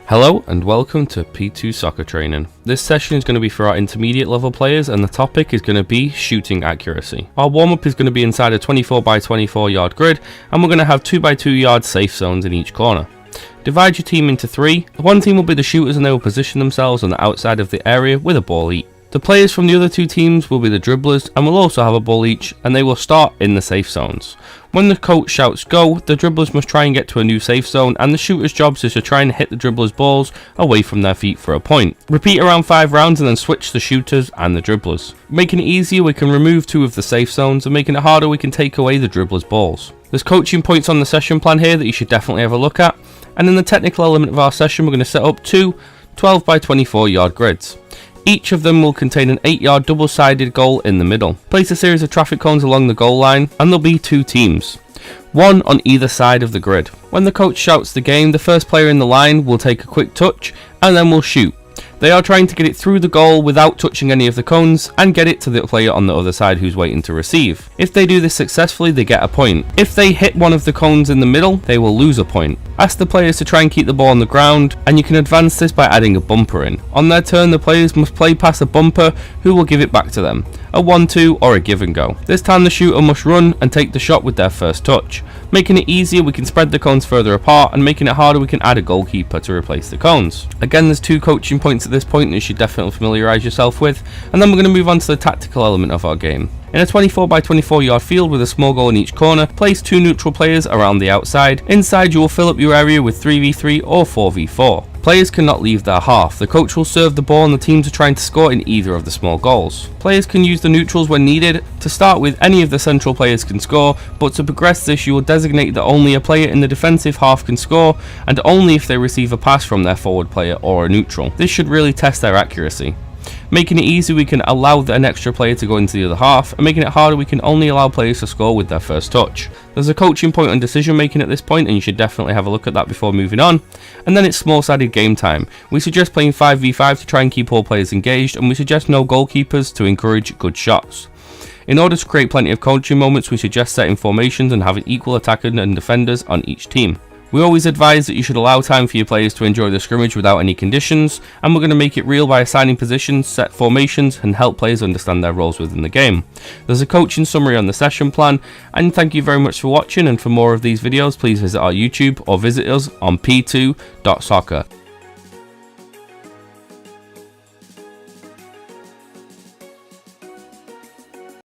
Hello and welcome to P2 Soccer Training. This session is going to be for our intermediate level players and the topic is going to be shooting accuracy. Our warm-up is going to be inside a 24 by 24 yard grid and we're going to have 2 by 2 yard safe zones in each corner. Divide your team into 3. One team will be the shooters and they will position themselves on the outside of the area with a ball each. The players from the other two teams will be the dribblers and will also have a ball each and they will start in the safe zones. When the coach shouts go, the dribblers must try and get to a new safe zone and the shooters' jobs is to try and hit the dribblers' balls away from their feet for a point. Repeat around 5 rounds and then switch the shooters and the dribblers. Making it easier, we can remove 2 of the safe zones, and making it harder, we can take away the dribblers' balls. There's coaching points on the session plan here that you should definitely have a look at, and in the technical element of our session we're going to set up 2 12 by 24 yard grids. Each of them will contain an 8-yard double-sided goal in the middle. Place a series of traffic cones along the goal line and there'll be 2 teams, one on either side of the grid. When the coach shouts the game, the first player in the line will take a quick touch and then will shoot. They are trying to get it through the goal without touching any of the cones and get it to the player on the other side who's waiting to receive. If they do this successfully, they get a point. If they hit one of the cones in the middle, they will lose a point. Ask the players to try and keep the ball on the ground, and you can advance this by adding a bumper in. On their turn, the players must play past a bumper who will give it back to them, a 1-2 or a give and go. This time the shooter must run and take the shot with their first touch. Making it easier, we can spread the cones further apart, and making it harder, we can add a goalkeeper to replace the cones. Again, there's 2 coaching points at this point that you should definitely familiarise yourself with, and then we're going to move on to the tactical element of our game. In a 24 by 24 yard field with a small goal in each corner, place 2 neutral players around the outside. Inside you will fill up your area with 3v3 or 4v4. Players cannot leave their half. The coach will serve the ball and the teams are trying to score in either of the small goals. Players can use the neutrals when needed. To start with, any of the central players can score, but to progress this you will designate that only a player in the defensive half can score, and only if they receive a pass from their forward player or a neutral. This should really test their accuracy. Making it easy, we can allow an extra player to go into the other half, and making it harder, we can only allow players to score with their first touch. There's a coaching point on decision making at this point, and you should definitely have a look at that before moving on. And then it's small-sided game time. We suggest playing 5v5 to try and keep all players engaged, and we suggest no goalkeepers to encourage good shots. In order to create plenty of coaching moments, we suggest setting formations and having equal attackers and defenders on each team. We always advise that you should allow time for your players to enjoy the scrimmage without any conditions, and we're going to make it real by assigning positions, set formations, and help players understand their roles within the game. There's a coaching summary on the session plan, and thank you very much for watching, and for more of these videos please visit our YouTube or visit us on p2.soccer.